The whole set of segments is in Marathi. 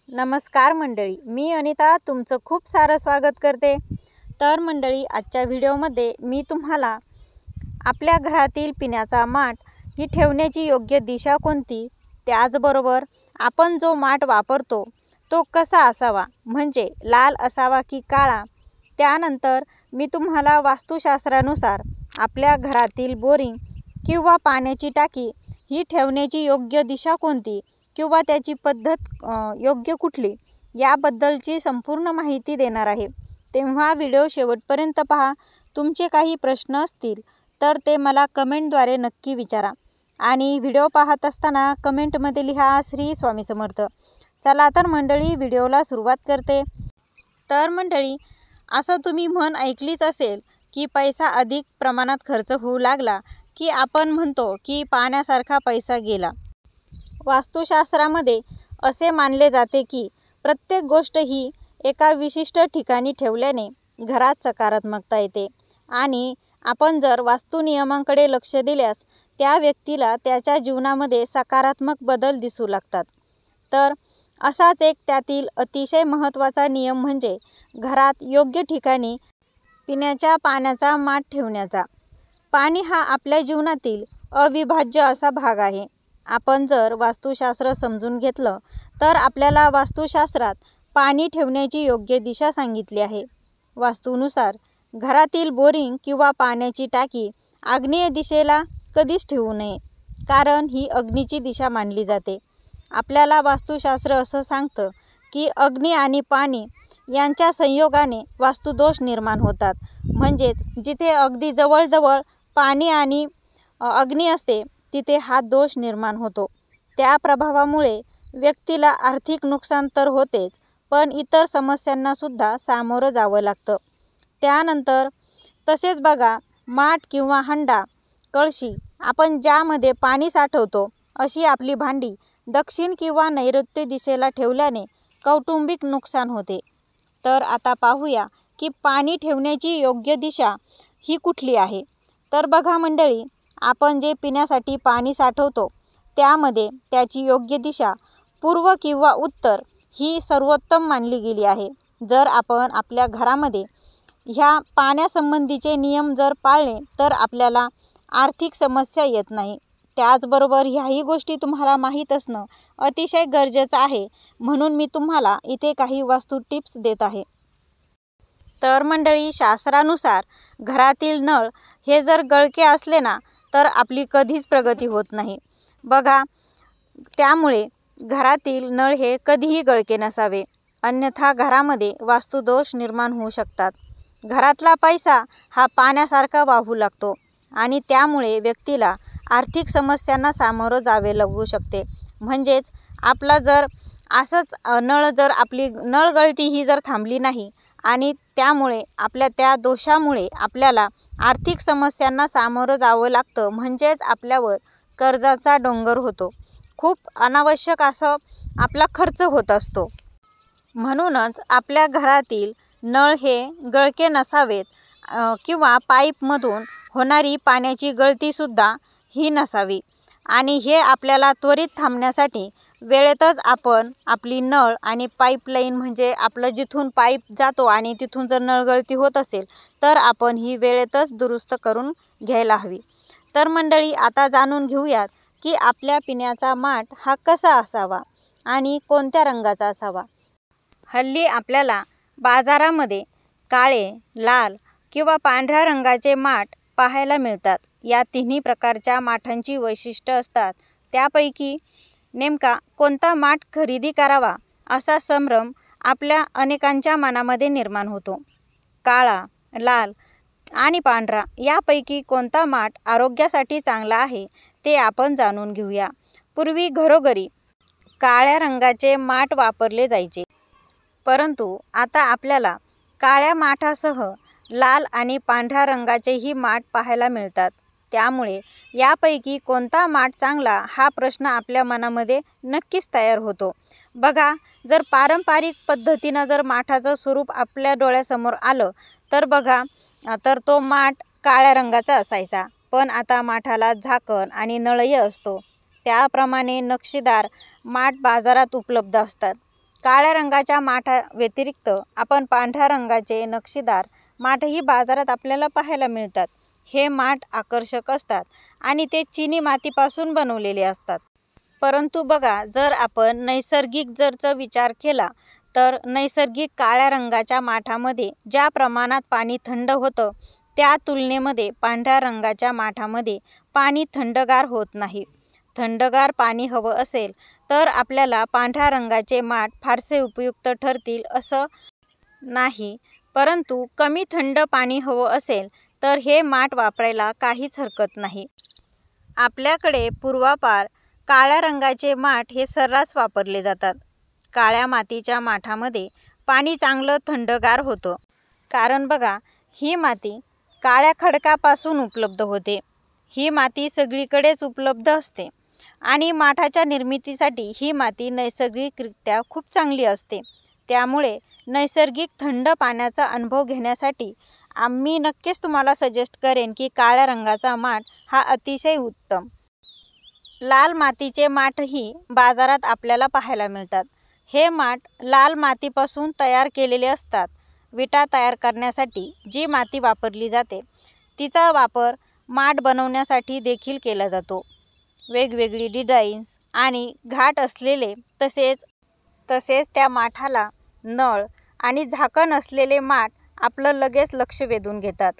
नमस्कार मंडळी, मी अनिता तुमचं खूप सारं स्वागत करते। तर मंडळी, आजच्या व्हिडिओमध्ये मी तुम्हाला आपल्या घरातील पिण्याचा माठ ही ठेवण्याची योग्य दिशा कोणती, त्याचबरोबर आपण जो माठ वापरतो तो कसा असावा, म्हणजे लाल असावा की काळा। त्यानंतर मी तुम्हाला वास्तुशास्त्रानुसार आपल्या घरातील बोरिंग किंवा पाण्याची टाकी ही ठेवण्याची योग्य दिशा कोणती किंवा त्याची पद्धत योग्य कुठली याबद्दलची संपूर्ण माहिती देणार आहे। तेव्हा व्हिडिओ शेवटपर्यंत पहा। तुमचे काही प्रश्न असतील तर ते मला कमेंटद्वारे नक्की विचारा आणि व्हिडिओ पाहत असताना कमेंटमध्ये लिहा श्री स्वामी समर्थ। चला तर मंडळी, व्हिडिओला सुरुवात करते। तर मंडळी, असं तुम्ही म्हण ऐकलीच असेल की पैसा अधिक प्रमाणात खर्च होऊ लागला की आपण म्हणतो की पाण्यासारखा पैसा गेला। वास्तुशास्त्रामध्ये असे मानले जाते की प्रत्येक गोष्ट ही एका विशिष्ट ठिकाणी ठेवल्याने घरात सकारात्मकता येते आणि आपण जर वास्तु नियमांकडे लक्ष दिल्यास त्या व्यक्तीला त्याच्या जीवनामध्ये सकारात्मक बदल दिसू लागतात। तर असाच एक त्यातील अतिशय महत्त्वाचा नियम म्हणजे घरात योग्य ठिकाणी पिण्याच्या पाण्याचा माठ ठेवण्याचा। पाणी हा आपल्या जीवनातील अविभाज्य असा भाग आहे। आपण जर वास्तुशास्त्र समजून घेतलं तर आपल्याला वास्तुशास्त्रात पाणी ठेवण्याची योग्य दिशा सांगितली आहे। वास्तूनुसार घरातील बोरिंग किंवा पाण्याची टाकी आग्नेय दिशेला कधीच ठेवू नये, कारण ही अग्नीची दिशा मानली जाते। आपल्याला वास्तुशास्त्र असं सांगतं की अग्नी आणि पाणी यांच्या संयोगाने वास्तुदोष निर्माण होतात। म्हणजेच जिथे अगदी जवळजवळ पाणी आणि अग्नी असते तिथे हा दोष निर्माण होतो। त्या प्रभावामुळे व्यक्तीला आर्थिक नुकसान तर होतेच, पण इतर समस्यांना सुद्धा सामोरं जावं लागतं। त्यानंतर तसेच बघा, माठ किंवा हंडा, कळशी आपण ज्यामध्ये पाणी साठवतो अशी आपली भांडी दक्षिण किंवा नैऋत्य दिशेला ठेवल्याने कौटुंबिक नुकसान होते। तर आता पाहूया की पाणी ठेवण्याची योग्य दिशा ही कुठली आहे। तर बघा मंडळी, आपण जे पिण्यासाठी पाणी साठवतो त्यामध्ये त्याची योग्य दिशा पूर्व किंवा उत्तर ही सर्वोत्तम मानली गेली आहे। जर आपण आपल्या घरामध्ये ह्या पाण्यासंबंधीचे नियम जर पाळले तर आपल्याला आर्थिक समस्या येत नाही। त्याचबरोबर ह्याही गोष्टी तुम्हाला माहीत असणं अतिशय गरजेचं आहे, म्हणून मी तुम्हाला इथे काही वास्तू टिप्स देत आहे। तर मंडळी, शास्त्रानुसार घरातील नळ हे जर गळके असले ना तर आपली कधीच प्रगती होत नाही। बघा, त्यामुळे घरातील नळ हे कधीही गळके नसावे, अन्यथा घरामध्ये वास्तुदोष निर्माण होऊ शकतात। घरातला पैसा हा पाण्यासारखा वाहू लागतो आणि त्यामुळे व्यक्तीला आर्थिक समस्यांना सामोरं जावे लागू शकते। म्हणजेच आपला जर असंच आपली नळ गळती ही जर थांबली नाही आणि त्यामुळे आपल्या त्या दोषामुळे आपल्याला आर्थिक समस्यांना सामोरं जावं लागतं, म्हणजेच आपल्यावर कर्जाचा डोंगर होतो। खूप अनावश्यक असं आपला खर्च होत असतो। म्हणूनच आपल्या घरातील नळ हे गळके नसावेत किंवा पाईपमधून होणारी पाण्याची गळतीसुद्धा ही नसावी। आणि हे आपल्याला त्वरित थांबण्यासाठी वेळेतच आपण आपली नळ आणि पाईपलाईन, म्हणजे आपलं जिथून पाईप जातो आणि तिथून जर नळगळती होत असेल तर आपण ही वेळेतच दुरुस्त करून घ्यायला हवी। तर मंडळी, आता जाणून घेऊयात की आपल्या पिण्याचा माठ हा कसा असावा आणि कोणत्या रंगाचा असावा। हल्ली आपल्याला बाजारामध्ये काळे, लाल किंवा पांढऱ्या रंगाचे माठ पाहायला मिळतात। या तिन्ही प्रकारच्या माठांची वैशिष्ट्य असतात। त्यापैकी नेमका कोणता माठ खरेदी करावा असा संभ्रम आपल्या अनेकांच्या मनामध्ये निर्माण होतो। काळा, लाल आणि पांढरा यापैकी कोणता माठ आरोग्यासाठी चांगला आहे ते आपण जाणून घेऊया। पूर्वी घरोघरी काळ्या रंगाचे माठ वापरले जायचे, परंतु आता आपल्याला काळ्या माठासह लाल आणि पांढऱ्या रंगाचेही माठ पाहायला मिळतात। त्यामुळे यापैकी कोणता माठ चांगला हा प्रश्न आपल्या मनामध्ये नक्कीच तयार होतो। बघा, जर पारंपरिक पद्धतीनं जर माठाचं स्वरूप आपल्या डोळ्यासमोर आलं तर बघा, तर तो माठ काळ्या रंगाचा असायचा, पण आता माठाला झाकण आणि नळही असतो। त्याप्रमाणे नक्षीदार माठ बाजारात उपलब्ध असतात। काळ्या रंगाच्या माठा व्यतिरिक्त आपण पांढऱ्या रंगाचे नक्षीदार माठही बाजारात आपल्याला पाहायला मिळतात. हे माठ आकर्षक असतात आणि ते चिनी मातीपासून बनवलेले असतात. परंतु बघा, जर आपण नैसर्गिक जरचा विचार केला तर नैसर्गिक काळ्या रंगाच्या माठामध्ये ज्या प्रमाणात पाणी थंड होतं त्या तुलनेमध्ये पांढऱ्या रंगाच्या माठामध्ये पाणी थंडगार होत नाही. थंडगार पाणी हवं असेल तर आपल्याला पांढऱ्या रंगाचे माठ फारसे उपयुक्त ठरतील असं नाही, परंतु कमी थंड पाणी हवं असेल तर हे माठ वापरायला काहीच हरकत नाही. आपल्याकडे पूर्वापार काळ्या रंगाचे माठ हे सर्रास वापरले जातात. काळ्या मातीच्या माठामध्ये पाणी चांगलं थंडगार होतं, कारण बघा, ही माती काळ्या खडकापासून उपलब्ध होते. ही माती सगळीकडेच उपलब्ध असते आणि माठाच्या निर्मितीसाठी ही माती नैसर्गिकरित्या खूप चांगली असते. त्यामुळे नैसर्गिक थंड पाण्याचा अनुभव घेण्यासाठी आम्ही नक्कीच तुम्हाला सजेस्ट करेन की काळ्या रंगाचा माठ हा अतिशय उत्तम. लाल मातीचे माठही बाजारात आपल्याला पाहायला मिळतात. हे माठ लाल मातीपासून तयार केलेले असतात. विटा तयार करण्यासाठी जी माती वापरली जाते तिचा वापर माठ बनवण्यासाठी देखील केला जातो. वेगवेगळी डिझाईन्स आणि घाट असलेले तसेच त्या माठाला नळ आणि झाकण असलेले माठ आपलं लगेच लक्ष वेधून घेतात.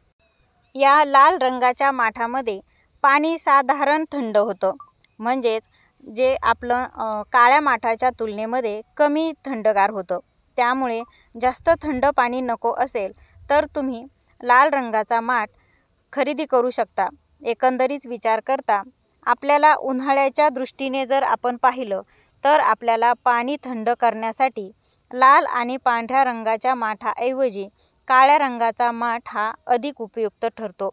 या लाल रंगाच्या माठामध्ये पाणी साधारण थंड होतं, म्हणजेच जे आपलं काळ्या माठाच्या तुलनेमध्ये कमी थंडगार होतं. त्यामुळे जास्त थंड पाणी नको असेल तर तुम्ही लाल रंगाचा माठ खरेदी करू शकता. एकंदरीत विचार करता आपल्याला उन्हाळ्याच्या दृष्टीने जर आपण पाहिलं तर आपल्याला पाणी थंड करण्यासाठी लाल आणि पांढऱ्या रंगाच्या माठाऐवजी काळ्या रंगाचा माठ हा अधिक उपयुक्त ठरतो.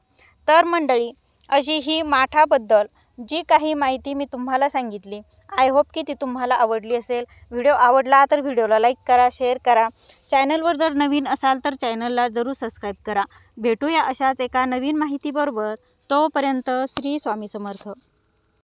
तर मंडळी, अशी ही माठाबद्दल जी काही माहिती मी तुम्हाला सांगितली, आय होप की ती तुम्हाला आवडली असेल. व्हिडिओ आवडला तर व्हिडिओला लाईक करा, शेअर करा. चॅनलवर जर नवीन असाल तर चॅनलला जरूर सबस्क्राईब करा. भेटूया अशाच एका नवीन माहितीबरोबर. तोपर्यंत श्री स्वामी समर्थ.